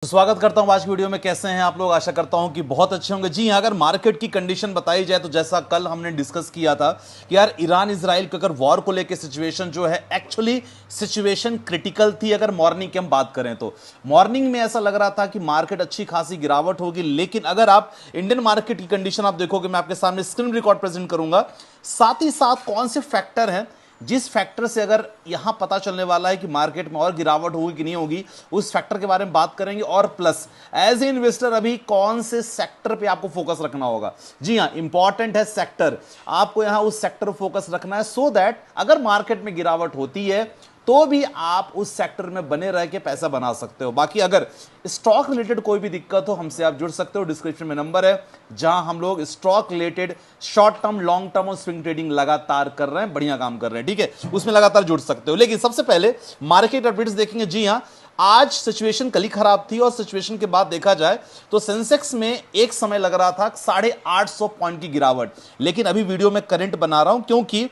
तो स्वागत करता हूं आज की वीडियो में। कैसे हैं आप लोग? आशा करता हूं कि बहुत अच्छे होंगे। जी हां, अगर मार्केट की कंडीशन बताई जाए तो जैसा कल हमने डिस्कस किया था कि यार ईरान इजराइल के अगर वॉर को लेकर सिचुएशन जो है एक्चुअली सिचुएशन क्रिटिकल थी। अगर मॉर्निंग की हम बात करें तो मॉर्निंग में ऐसा लग रहा था कि मार्केट अच्छी खासी गिरावट होगी, लेकिन अगर आप इंडियन मार्केट की कंडीशन आप देखोगे, मैं आपके सामने स्क्रीन रिकॉर्ड प्रेजेंट करूंगा, साथ ही साथ कौन से फैक्टर हैं जिस फैक्टर से अगर यहां पता चलने वाला है कि मार्केट में और गिरावट होगी कि नहीं होगी, उस फैक्टर के बारे में बात करेंगे। और प्लस एज ए इन्वेस्टर अभी कौन से सेक्टर पे आपको फोकस रखना होगा। जी हां, इंपॉर्टेंट है सेक्टर। आपको यहां उस सेक्टर पर फोकस रखना है सो दैट अगर मार्केट में गिरावट होती है तो भी आप उस सेक्टर में बने रह के पैसा बना सकते हो। बाकी अगर स्टॉक रिलेटेड कोई भी दिक्कत हो, हमसे आप जुड़ सकते हो। डिस्क्रिप्शन में नंबर है जहां हम लोग stock related short term, long term और स्विंग ट्रेडिंग लगातार कर रहे हैं, बढ़िया काम कर रहे हैं, ठीक है, उसमें लगातार जुड़ सकते हो। लेकिन सबसे पहले मार्केट अपडेट्स देखेंगे। जी हां, आज सिचुएशन कल ही खराब थी और सिचुएशन के बाद देखा जाए तो सेंसेक्स में एक समय लग रहा था 850 पॉइंट की गिरावट, लेकिन अभी वीडियो में करंट बना रहा हूं क्योंकि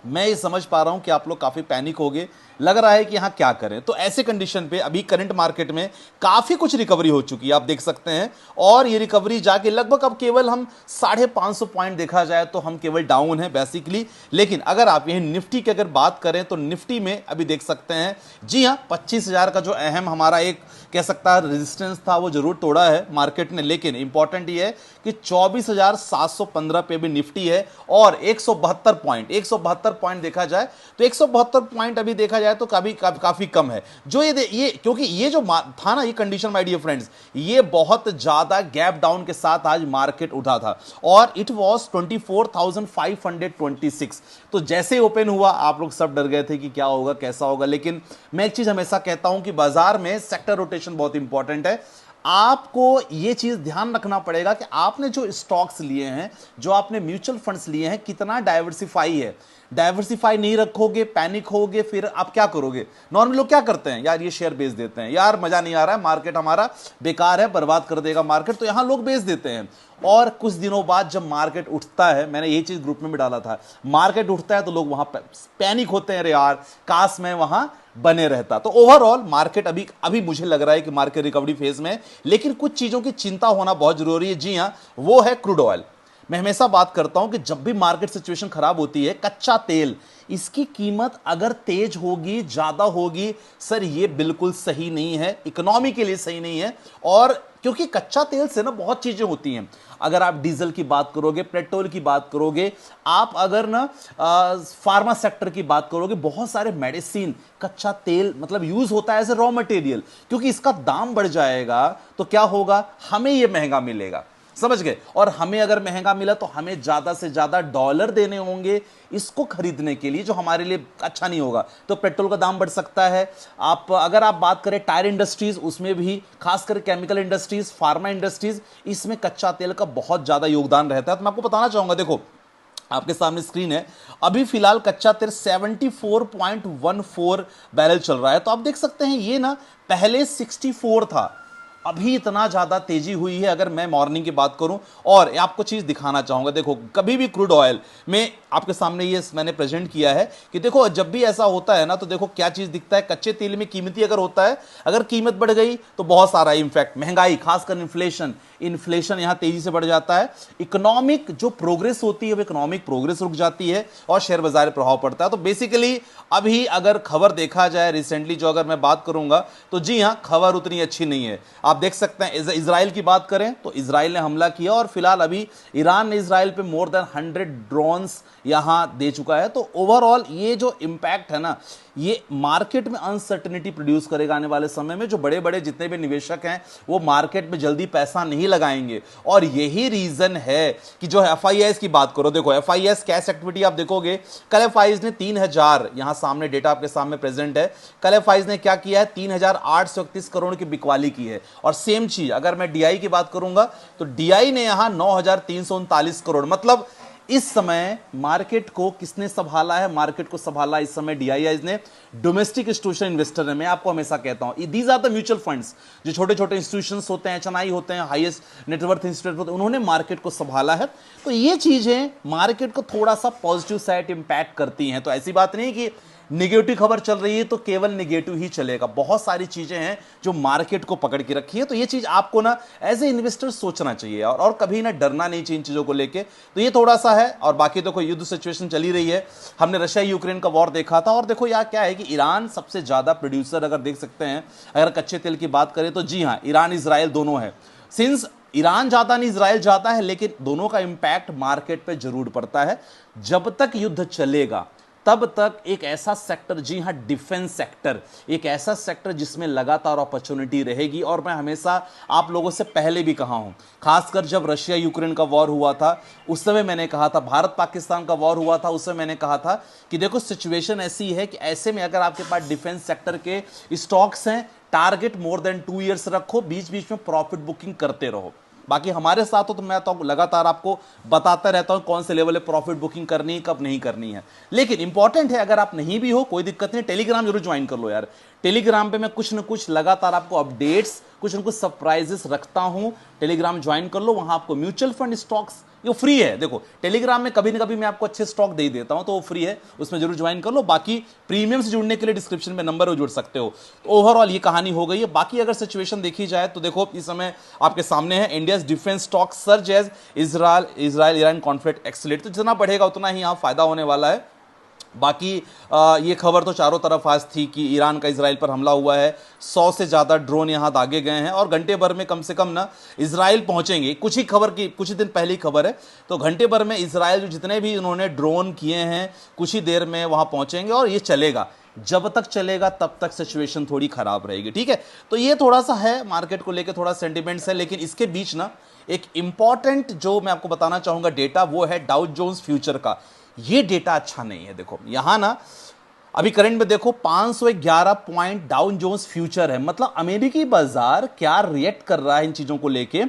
मैं ये समझ पा रहा हूं कि आप लोग काफी पैनिक हो गए, लग रहा है कि यहां क्या करें। तो ऐसे कंडीशन पे अभी करंट मार्केट में काफी कुछ रिकवरी हो चुकी है, आप देख सकते हैं। और ये रिकवरी जाके लगभग अब केवल हम 550 पॉइंट देखा जाए तो हम केवल डाउन है बेसिकली। लेकिन अगर आप यही निफ्टी की अगर बात करें तो निफ्टी में अभी देख सकते हैं, जी हां, 25,000 का जो अहम हमारा एक कह सकता है रेजिस्टेंस था वो जरूर तोड़ा है मार्केट ने। लेकिन इंपॉर्टेंट ये है कि 24,715 पे भी निफ्टी है और 172 पॉइंट देखा जाए तो 172 पॉइंट अभी देखा जाए तो काफी कम है। जो ये क्योंकि ये जो था ना, ये कंडीशन माय डियर फ्रेंड्स, ये बहुत ज्यादा गैप डाउन के साथ आज मार्केट उठा था और इट वाज 24,526। तो जैसे ओपन हुआ आप लोग सब डर गए थे कि क्या होगा, कैसा होगा। लेकिन मैं एक चीज हमेशा कहता हूं कि बाजार में सेक्टर रोटेशन बहुत इंपॉर्टेंट है। आपको यह चीज ध्यान रखना पड़ेगा कि आपने जो स्टॉक्स लिए हैं, जो आपने म्यूचुअल फंड्स लिए हैं, कितना डाइवर्सिफाई है। डाइवर्सिफाई नहीं रखोगे, पैनिक होगे, फिर आप क्या करोगे। नॉर्मली लोग क्या करते हैं, यार ये शेयर बेच देते हैं, यार मजा नहीं आ रहा है, मार्केट हमारा बेकार है, बर्बाद कर देगा मार्केट, तो यहां लोग बेच देते हैं। और कुछ दिनों बाद जब मार्केट उठता है, मैंने ये चीज ग्रुप में भी डाला था, मार्केट उठता है तो लोग वहां पैनिक होते हैं, अरे यार काश मैं वहां बने रहता। तो ओवरऑल मार्केट अभी मुझे लग रहा है कि मार्केट रिकवरी फेज में है, लेकिन कुछ चीजों की चिंता होना बहुत जरूरी है। जी हां, वो है क्रूड ऑयल। मैं हमेशा बात करता हूं कि जब भी मार्केट सिचुएशन खराब होती है, कच्चा तेल, इसकी कीमत अगर तेज होगी, ज्यादा होगी, सर ये बिल्कुल सही नहीं है, इकोनॉमी के लिए सही नहीं है। और क्योंकि कच्चा तेल से ना बहुत चीजें होती हैं। अगर आप डीजल की बात करोगे, पेट्रोल की बात करोगे, आप अगर ना फार्मा सेक्टर की बात करोगे, बहुत सारे मेडिसिन कच्चा तेल मतलब यूज होता है एज ए रॉ मटेरियल। क्योंकि इसका दाम बढ़ जाएगा तो क्या होगा, हमें यह महंगा मिलेगा, समझ गए। और हमें अगर महंगा मिला तो हमें ज्यादा से ज्यादा डॉलर देने होंगे इसको खरीदने के लिए, जो हमारे लिए अच्छा नहीं होगा। तो पेट्रोल का दाम बढ़ सकता है। अगर आप बात करें टायर इंडस्ट्रीज, उसमें भी खासकर केमिकल इंडस्ट्रीज, फार्मा इंडस्ट्रीज, इसमें कच्चा तेल का बहुत ज्यादा योगदान रहता है। तो मैं आपको बताना चाहूंगा, देखो आपके सामने स्क्रीन है, अभी फिलहाल कच्चा तेल 74.14 बैरल चल रहा है। तो आप देख सकते हैं ये ना पहले 64 था, अभी इतना ज्यादा तेजी हुई है। अगर मैं मॉर्निंग की बात करूं, और आपको चीज दिखाना चाहूंगा, देखो कभी भी क्रूड ऑयल में आपके सामने ये मैंने प्रेजेंट किया है कि देखो जब भी ऐसा होता है ना, तो देखो क्या चीज दिखता है, कच्चे तेल में कीमती अगर होता है, अगर कीमत बढ़ गई तो बहुत सारा इंफैक्ट महंगाई, खासकर इन्फ्लेशन यहां तेजी से बढ़ जाता है। इकोनॉमिक जो प्रोग्रेस होती है वो इकोनॉमिक प्रोग्रेस रुक जाती है और शेयर बाजार प्रभाव पड़ता है। तो बेसिकली अभी अगर खबर देखा जाए रिसेंटली जो अगर मैं बात करूंगा तो जी हां, खबर उतनी अच्छी नहीं है। आप देख सकते हैं इजराइल की बात करें तो इजराइल ने हमला किया और फिलहाल अभी ईरान ने इजराइल पे मोर देन 100 ड्रोन्स यहां दे चुका है। तो ओवरऑल ये जो इंपैक्ट है ना, ये मार्केट में अनसर्टेनिटी प्रोड्यूस करेगा आने वाले समय में। जो बड़े बड़े जितने भी निवेशक हैं वो मार्केट में जल्दी पैसा नहीं लगाएंगे। और यही रीजन है कि जो एफआईआई की बात करो, देखो एफआईआई कैश एक्टिविटी आप देखोगे, कल एफआईआई ने 3,000, यहां सामने डेटा आपके सामने प्रेजेंट है, कल एफआईआई ने क्या किया है, 3,831 करोड़ की बिकवाली की है। और सेम चीज अगर मैं डीआई की बात करूंगा तो डीआई ने यहां 9,339 करोड़, मतलब इस समय मार्केट को किसने संभाला है, मार्केट को संभाला इस समय डीआईआई ने, डोमेस्टिक इंस्टीट्यूशन इन्वेस्टर है। मैं आपको हमेशा कहता हूं these are the mutual funds, जो छोटे छोटे इंस्टीट्यूशंस होते हैं, एचएनआई होते हैं, हाईएस्ट नेटवर्थ इंस्टीट्यूट होते हैं, उन्होंने मार्केट को संभाला है। तो ये चीजें मार्केट को थोड़ा सा पॉजिटिव साइड इंपैक्ट करती हैं। तो ऐसी बात नहीं कि निगेटिव खबर चल रही है तो केवल निगेटिव ही चलेगा। बहुत सारी चीजें हैं जो मार्केट को पकड़ के रखी है, तो ये चीज आपको ना एज ए इन्वेस्टर सोचना चाहिए और कभी ना डरना नहीं चाहिए इन चीजों को लेके। तो ये थोड़ा सा है, और बाकी देखो युद्ध सिचुएशन चली रही है। हमने रशिया यूक्रेन का वॉर देखा था, और देखो यार क्या है कि ईरान सबसे ज्यादा प्रोड्यूसर अगर देख सकते हैं, अगर कच्चे तेल की बात करें तो जी हाँ, ईरान इजराइल दोनों है। सिंस ईरान जाता नहीं इजराइल जाता है, लेकिन दोनों का इंपैक्ट मार्केट पे जरूर पड़ता है। जब तक युद्ध चलेगा तब तक एक ऐसा सेक्टर, जी हां डिफेंस सेक्टर, एक ऐसा सेक्टर जिसमें लगातार अपॉर्चुनिटी रहेगी। और मैं हमेशा आप लोगों से पहले भी कहा हूं, खासकर जब रशिया यूक्रेन का वॉर हुआ था उस समय मैंने कहा था, भारत पाकिस्तान का वॉर हुआ था उस समय मैंने कहा था कि देखो सिचुएशन ऐसी है कि ऐसे में अगर आपके पास डिफेंस सेक्टर के स्टॉक्स हैं, टारगेट मोर देन 2 इयर्स रखो, बीच बीच में प्रॉफिट बुकिंग करते रहो। बाकी हमारे साथ हो तो मैं तो लगातार आपको बताता रहता हूं कौन से लेवल पे प्रॉफिट बुकिंग करनी है, कब नहीं करनी है। लेकिन इंपॉर्टेंट है, अगर आप नहीं भी हो कोई दिक्कत नहीं, टेलीग्राम जरूर ज्वाइन कर लो यार। टेलीग्राम पे मैं कुछ ना कुछ लगातार आपको अपडेट्स, कुछ ना कुछ सरप्राइजेस रखता हूं। टेलीग्राम ज्वाइन कर लो, वहां आपको म्यूचुअल फंड स्टॉक्स, ये फ्री है। देखो टेलीग्राम में कभी ना कभी मैं आपको अच्छे स्टॉक दे देता हूं, तो वो फ्री है, उसमें जरूर ज्वाइन कर लो। बाकी प्रीमियम से जुड़ने के लिए डिस्क्रिप्शन में नंबर हो, जुड़ सकते हो। तो ओवरऑल ये कहानी हो गई है। बाकी अगर सिचुएशन देखी जाए तो देखो इस समय आपके सामने है India defence stock surge as Israel Iran conflict accelerate. तो जितना बढ़ेगा उतना ही यहाँ फायदा होने वाला है। बाकी ये खबर तो चारों तरफ आज थी कि ईरान का इजराइल पर हमला हुआ है, 100 से ज़्यादा ड्रोन यहाँ दागे गए हैं, और घंटे भर में कम से कम ना इजराइल पहुंचेंगे। कुछ ही खबर की, कुछ ही दिन पहली खबर है, तो घंटे भर में इजराइल जो जितने भी उन्होंने ड्रोन किए हैं कुछ ही देर में वहाँ पहुंचेंगे, और ये चलेगा। जब तक चलेगा तब तक सिचुएशन थोड़ी खराब रहेगी, ठीक है। तो ये थोड़ा सा है मार्केट को लेकर, थोड़ा सेंटिमेंट्स है। लेकिन इसके बीच ना एक इंपॉर्टेंट जो मैं आपको बताना चाहूंगा डेटा, वो है डाउ जोन्स फ्यूचर का। ये डेटा अच्छा नहीं है। देखो यहां ना अभी करंट में देखो 511 पॉइंट डाउन जोन्स फ्यूचर है, मतलब अमेरिकी बाजार क्या रिएक्ट कर रहा है इन चीजों को लेके।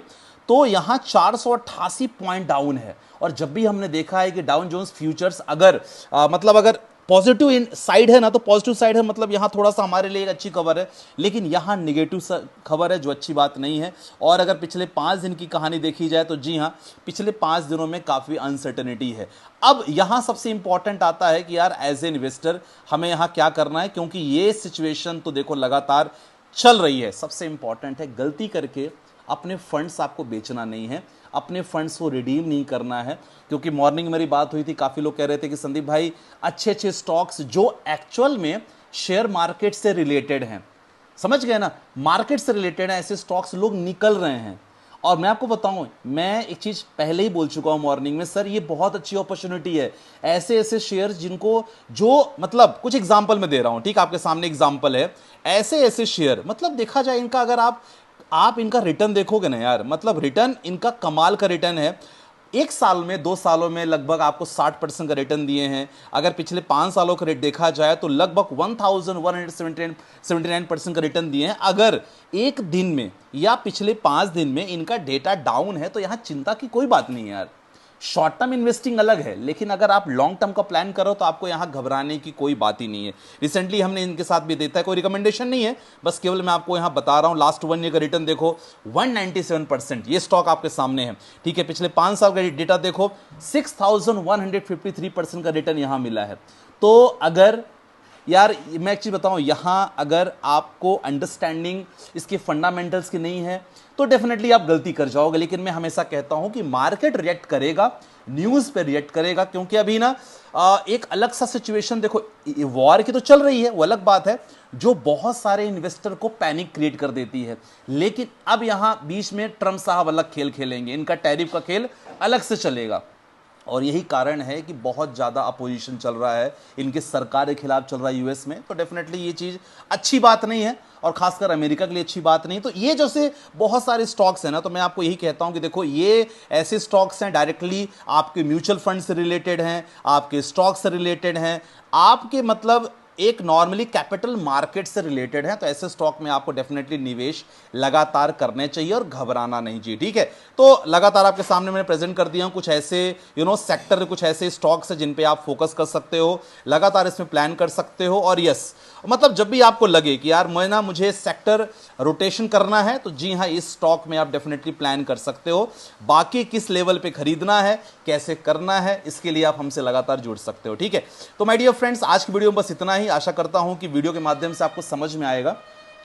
तो यहां 488 पॉइंट डाउन है। और जब भी हमने देखा है कि डाउन जोन्स फ्यूचर्स अगर मतलब अगर पॉजिटिव इन साइड है ना, तो पॉजिटिव साइड है, मतलब यहां थोड़ा सा हमारे लिए एक अच्छी खबर है। लेकिन यहां निगेटिव खबर है जो अच्छी बात नहीं है। और अगर पिछले 5 दिन की कहानी देखी जाए तो जी हां, पिछले 5 दिनों में काफी अनसर्टेनिटी है। अब यहां सबसे इंपॉर्टेंट आता है कि यार एज ए इन्वेस्टर हमें यहां क्या करना है, क्योंकि ये सिचुएशन तो देखो लगातार चल रही है। सबसे इंपॉर्टेंट है, गलती करके अपने फंड्स आपको बेचना नहीं है, अपने फंड्स को रिडीम नहीं करना है। क्योंकि मॉर्निंग मेरी बात हुई थी, काफ़ी लोग कह रहे थे कि संदीप भाई अच्छे अच्छे स्टॉक्स जो एक्चुअल में शेयर मार्केट से रिलेटेड हैं, समझ गए ना, मार्केट से रिलेटेड है, ऐसे स्टॉक्स लोग निकल रहे हैं। और मैं आपको बताऊं, मैं एक चीज पहले ही बोल चुका हूं मॉर्निंग में, सर ये बहुत अच्छी अपॉर्चुनिटी है। ऐसे ऐसे शेयर जिनको, जो मतलब कुछ एग्जांपल मैं दे रहा हूं, ठीक, आपके सामने एग्जांपल है। ऐसे ऐसे शेयर, मतलब देखा जाए इनका, अगर आप इनका रिटर्न देखोगे ना यार, मतलब रिटर्न इनका कमाल का रिटर्न है। 1 साल में, 2 सालों में लगभग आपको 60% का रिटर्न दिए हैं। अगर पिछले 5 सालों का रेट देखा जाए तो लगभग 1179% का रिटर्न दिए हैं। अगर एक दिन में या पिछले 5 दिन में इनका डेटा डाउन है तो यहां चिंता की कोई बात नहीं है यार। शॉर्ट टर्म इन्वेस्टिंग अलग है, लेकिन अगर आप लॉन्ग टर्म का प्लान करो तो आपको यहां घबराने की कोई बात ही नहीं है। रिसेंटली हमने इनके साथ भी देता है, कोई रिकमेंडेशन नहीं है, बस केवल मैं आपको यहां बता रहा हूं। लास्ट 1 ईयर का रिटर्न देखो 197%, ये स्टॉक आपके सामने है, ठीक है। पिछले 5 साल का डेटा देखो 6153% का रिटर्न यहां मिला है। तो अगर यार मैं एक चीज बताऊं, यहां अगर आपको अंडरस्टैंडिंग इसके फंडामेंटल्स की नहीं है तो डेफिनेटली आप गलती कर जाओगे। लेकिन मैं हमेशा कहता हूं कि मार्केट रिएक्ट करेगा, न्यूज पे रिएक्ट करेगा, क्योंकि अभी ना एक अलग सा सिचुएशन देखो, वॉर की तो चल रही है, वो अलग बात है, जो बहुत सारे इन्वेस्टर को पैनिक क्रिएट कर देती है। लेकिन अब यहां बीच में ट्रम्प साहब अलग खेल खेलेंगे, इनका टैरिफ का खेल अलग से चलेगा। और यही कारण है कि बहुत ज़्यादा अपोजिशन चल रहा है, इनके सरकार के खिलाफ चल रहा है यूएस में। तो डेफिनेटली ये चीज़ अच्छी बात नहीं है, और खासकर अमेरिका के लिए अच्छी बात नहीं। तो ये जैसे बहुत सारे स्टॉक्स हैं ना, तो मैं आपको यही कहता हूं कि देखो ये ऐसे स्टॉक्स हैं डायरेक्टली आपके म्यूचुअल फंड से रिलेटेड हैं, आपके स्टॉक से रिलेटेड हैं, आपके मतलब एक नॉर्मली कैपिटल मार्केट से रिलेटेड है। तो ऐसे स्टॉक में आपको डेफिनेटली निवेश लगातार करने चाहिए और घबराना नहीं चाहिए, ठीक है। तो लगातार आपके सामने मैंने प्रेजेंट कर दिया हूं कुछ ऐसे सेक्टर, कुछ ऐसे स्टॉक्स है जिन पे आप फोकस कर सकते हो, लगातार इसमें प्लान कर सकते हो। और यस, मतलब जब भी आपको लगे कि यार मुझे सेक्टर रोटेशन करना है, तो जी हाँ, इस स्टॉक में आप डेफिनेटली प्लान कर सकते हो। बाकी किस लेवल पे खरीदना है, कैसे करना है, इसके लिए आप हमसे लगातार जुड़ सकते हो, ठीक है। तो माय डियर फ्रेंड्स, आज की वीडियो में बस इतना ही। आशा करता हूं कि वीडियो के माध्यम से आपको समझ में आएगा।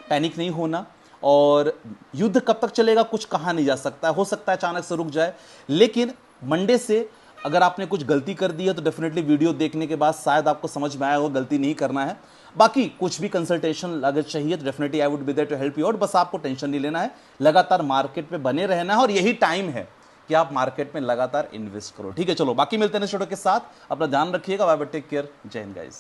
पैनिक नहीं होना, और युद्ध कब तक चलेगा कुछ कहा नहीं जा सकता, हो सकता है अचानक से रुक जाए, लेकिन मंडे से अगर आपने कुछ गलती कर दी है तो डेफिनेटली वीडियो देखने के बाद शायद आपको समझ में आया हो गलती नहीं करना है। बाकी कुछ भी कंसल्टेशन अगर चाहिए तो definitely I would be there to help you out. बस आपको टेंशन नहीं लेना है, लगातार मार्केट पे बने रहना है, और यही टाइम है कि आप मार्केट में लगातार इन्वेस्ट करो। ठीक है, चलो बाकी मिलते हैं नेक्स्ट वीडियो के साथ। अपना ध्यान रखिएगा, बाय बाय, टेक केयर, जय हिंद गाइस।